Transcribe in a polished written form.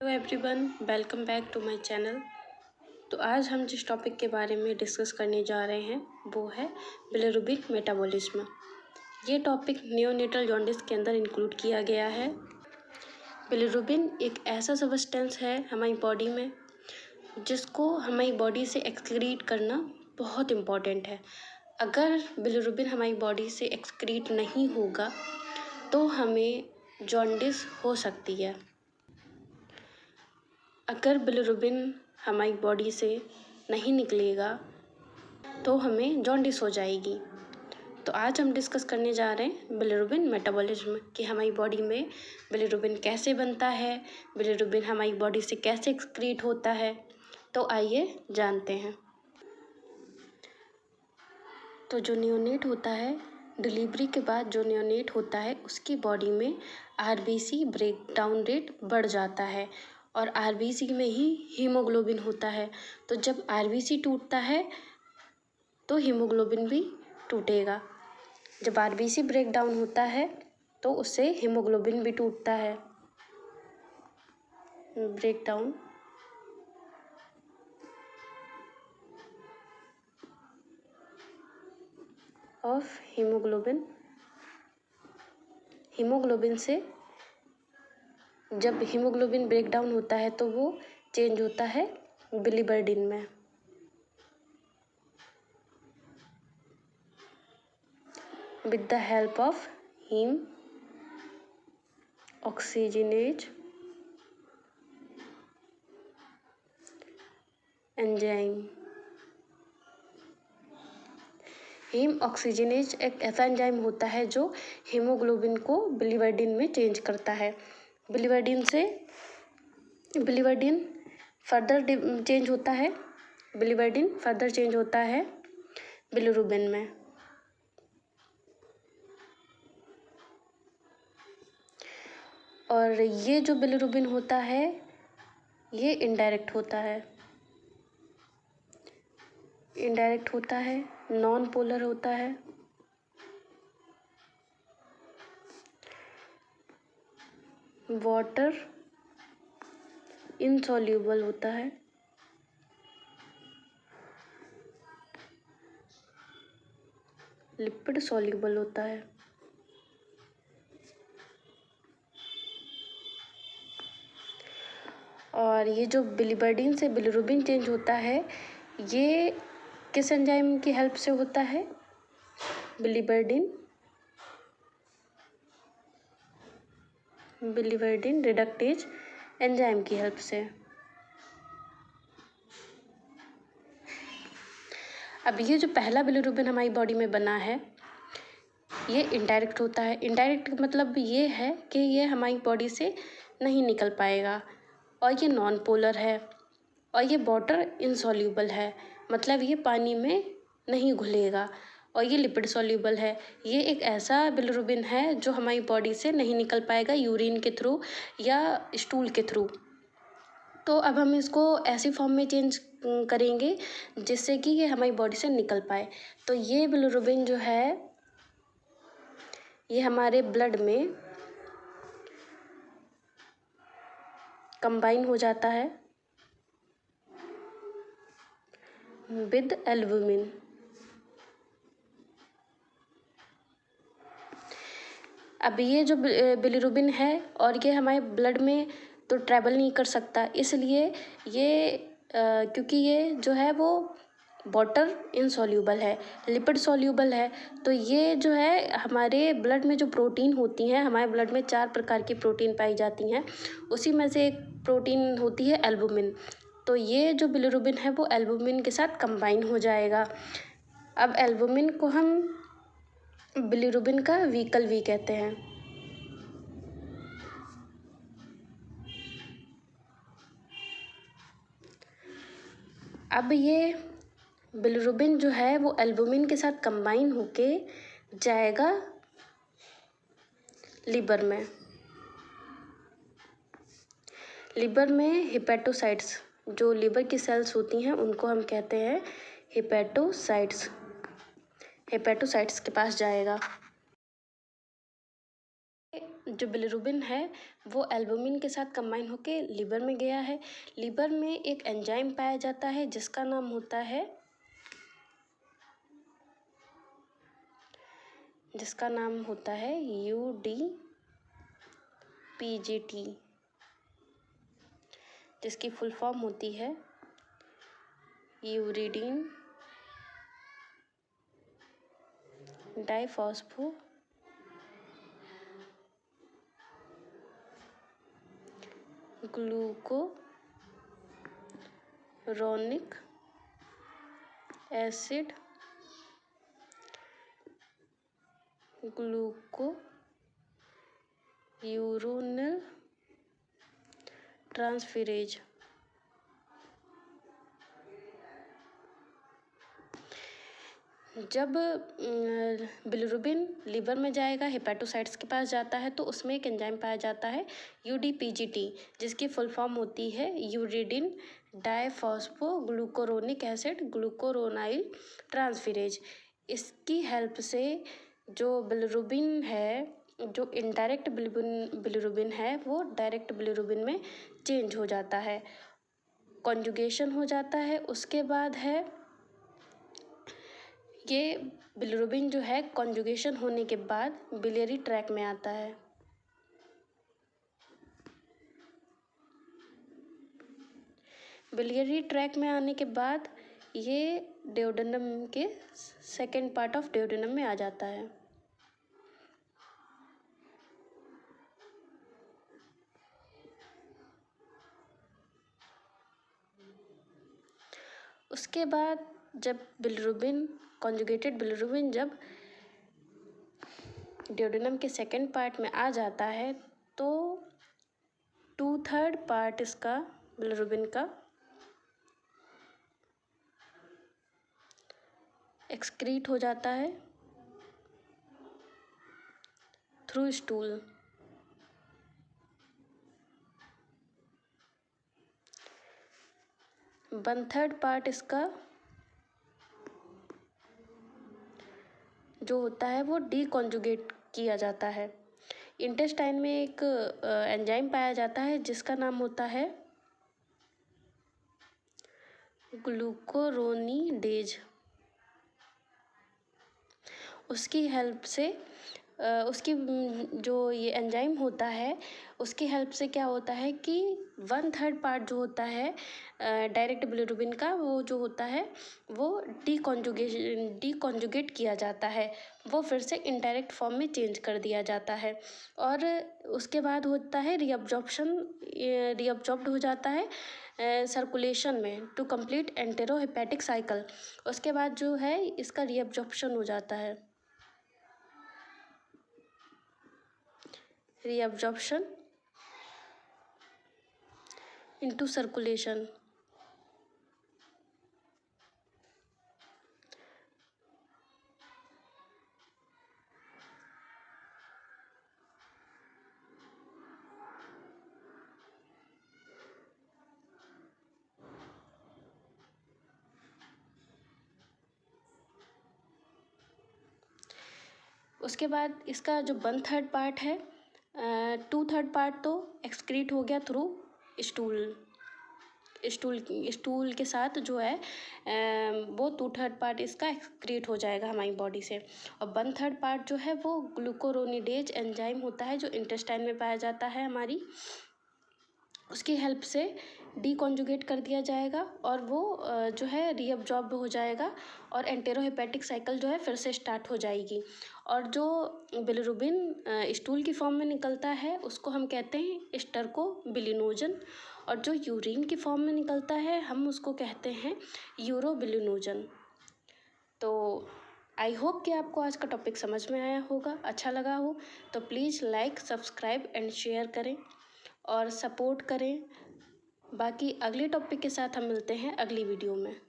Hello everyone, welcome back to my channel. तो आज हम जिस टॉपिक के बारे में डिस्कस करने जा रहे हैं वो है बिलिरुबिन मेटाबॉलिज्म। ये टॉपिक नियोनेटल जॉन्डिस के अंदर इंक्लूड किया गया है। बिलिरुबिन एक ऐसा सब्सटेंस है हमारी बॉडी में जिसको हमारी बॉडी से एक्सक्रीट करना बहुत इम्पॉर्टेंट है। अगर बिलिरुबिन हमारी बॉडी से एक्सक्रीट नहीं होगा तो हमें जॉन्डिस हो सकती है। अगर बिलिरुबिन हमारी बॉडी से नहीं निकलेगा तो हमें जॉन्डिस हो जाएगी। तो आज हम डिस्कस करने जा रहे हैं बिलिरुबिन मेटाबॉलिज्म कि हमारी बॉडी में बिलिरुबिन कैसे बनता है, बिलिरुबिन हमारी बॉडी से कैसे एक्सक्रीट होता है। तो आइए जानते हैं। तो जो नियोनेट होता है, डिलीवरी के बाद जो नियोनेट होता है उसकी बॉडी में आरबीसी ब्रेक डाउन रेट बढ़ जाता है और आरबीसी में ही हीमोग्लोबिन होता है। तो जब आरबीसी टूटता है तो हीमोग्लोबिन भी टूटेगा। जब आरबीसी ब्रेक डाउन होता है तो उससे हीमोग्लोबिन भी टूटता है। Break down of haemoglobin, haemoglobin से जब हीमोग्लोबिन ब्रेक डाउन होता है तो वो चेंज होता है बिलिबर्डिन में। With the help of haem oxygenase enzyme. Haem oxygenase एक ऐसा एंजाइम होता है जो हीमोग्लोबिन को बिलिबर्डिन में चेंज करता है। बिलिबर्डिन फर्दर चेंज होता है, बिलिबर्डिन फर्दर चेंज होता है बिलिरुबिन में। और ये जो बिलिरुबिन होता है ये इनडायरेक्ट होता है, नॉन पोलर होता है। वाटर इनसॉल्यूबल होता है। लिपिड सॉल्यूबल होता है। और ये जो बिलिबर्डिन से बिलिरुबिन चेंज होता है ये किस एंजाइम की हेल्प से होता है? बिलिबर्डिन रिडक्टेज एंजाइम की हेल्प से। अब ये जो पहला बिलिरुबिन हमारी बॉडी में बना है ये इनडायरेक्ट होता है। इनडायरेक्ट मतलब ये है कि ये हमारी बॉडी से नहीं निकल पाएगा और ये नॉन पोलर है और ये वाटर इनसॉल्यूबल है, मतलब ये पानी में नहीं घुलेगा। और ये लिपिड सॉल्यूबल है। ये एक ऐसा बिलिरुबिन है जो हमारी बॉडी से नहीं निकल पाएगा यूरिन के थ्रू या स्टूल के थ्रू। तो अब हम इसको ऐसी फॉर्म में चेंज करेंगे जिससे कि ये हमारी बॉडी से निकल पाए। तो ये बिलिरुबिन जो है ये हमारे ब्लड में कंबाइन हो जाता है विद एल्बुमिन। अब ये जो बिलिरुबिन है और ये हमारे ब्लड में तो ट्रैवल नहीं कर सकता, इसलिए ये क्योंकि ये जो है वो वाटर इनसॉल्यूबल है, लिपिड सॉल्यूबल है। तो ये जो है हमारे ब्लड में जो प्रोटीन होती हैं, हमारे ब्लड में 4 प्रकार की प्रोटीन पाई जाती हैं, उसी में से एक प्रोटीन होती है एल्बुमिन। तो ये जो बिलिरुबिन है वो एल्बुमिन के साथ कंबाइन हो जाएगा। अब एल्बुमिन को हम बिलिरुबिन का व्हीकल भी कहते हैं। अब ये बिलिरुबिन जो है वो एल्बुमिन के साथ कंबाइन होके जाएगा लिवर में। लिवर में हेपेटोसाइट्स, जो लिवर की सेल्स होती हैं उनको हम कहते हैं हेपेटोसाइट्स, हेपेटोसाइट्स के पास जाएगा। जो बिलिरुबिन है वो एल्बुमिन के साथ कंबाइन होके लीवर में गया है। लीवर में एक एंजाइम पाया जाता है जिसका नाम होता है UDPGT, जिसकी फुल फॉर्म होती है यूरिडीन डाइफॉस्फो ग्लूकोरोनिक एसिड ग्लूकोयूरोनिल ट्रांसफेरेज। जब बिलिरुबिन लीवर में जाएगा, हेपेटोसाइट्स के पास जाता है, तो उसमें एक एंजाइम पाया जाता है UDPGT, जिसकी फुल फॉर्म होती है यूरिडिन डाइफॉस्फो ग्लूकोरोनिक एसिड ग्लूकोरोनाइल ट्रांसफेरेज। इसकी हेल्प से जो बिलिरुबिन है, जो इनडायरेक्ट बिलिरुबिन है, वो डायरेक्ट बिलिरुबिन में चेंज हो जाता है, कॉन्जुगेशन हो जाता है। उसके बाद है ये बिलिरुबिन जो है कॉन्जुगेशन होने के बाद बिलियरी ट्रैक में आता है। बिलियरी ट्रैक में आने के बाद ये डेओडेनम के सेकेंड पार्ट ऑफ डेओडेनम में आ जाता है। उसके बाद जब बिलिरुबिन कॉन्जुगेटेड बिलिरुबिन जब डेओडेनम के सेकेंड पार्ट में आ जाता है, तो 2/3 पार्ट इसका बिलिरुबिन का एक्सक्रीट हो जाता है थ्रू स्टूल। 1/3 पार्ट इसका जो होता है वो डीकॉन्जुगेट किया जाता है। इंटेस्टाइन में एक एंजाइम पाया जाता है जिसका नाम होता है ग्लूकोरोनीडेज। उसकी हेल्प से उसकी जो ये एंजाइम होता है, उसकी हेल्प से क्या होता है कि 1/3 पार्ट जो होता है डायरेक्ट बिलिरुबिन का, वो जो होता है वो डीकॉन्जुगेट किया जाता है, वो फिर से इनडायरेक्ट फॉर्म में चेंज कर दिया जाता है। और उसके बाद होता है रीअब्जॉर्ब्ड हो जाता है सर्कुलेशन में टू कंप्लीट एंटेरोहेपेटिक साइकिल। उसके बाद जो है इसका रीअब्जॉर्प्शन हो जाता है, रीअब्जॉर्प्शन इनटू सर्कुलेशन। उसके बाद इसका जो 1/3 पार्ट है, 2/3 पार्ट तो एक्सक्रीट हो गया थ्रू स्टूल के साथ जो है वो 2/3 पार्ट इसका एक्सक्रीट हो जाएगा हमारी बॉडी से। और 1/3 पार्ट जो है वो ग्लूकोरोनीडेज एंजाइम होता है जो इंटेस्टाइन में पाया जाता है हमारी, उसकी हेल्प से डीकॉन्जुगेट कर दिया जाएगा और वो जो है रीअब्जॉर्ब हो जाएगा और एंटेरोहेपेटिक साइकिल जो है फिर से स्टार्ट हो जाएगी। और जो बिलिरुबिन स्टूल की फॉर्म में निकलता है उसको हम कहते हैं स्टर्कोबिलिनोजन, और जो यूरिन की फॉर्म में निकलता है हम उसको कहते हैं यूरोबिलिनोजन। तो आई होप कि आपको आज का टॉपिक समझ में आया होगा, अच्छा लगा हो तो please like, subscribe and share करें और सपोर्ट करें। बाकी अगले टॉपिक के साथ हम मिलते हैं अगली वीडियो में।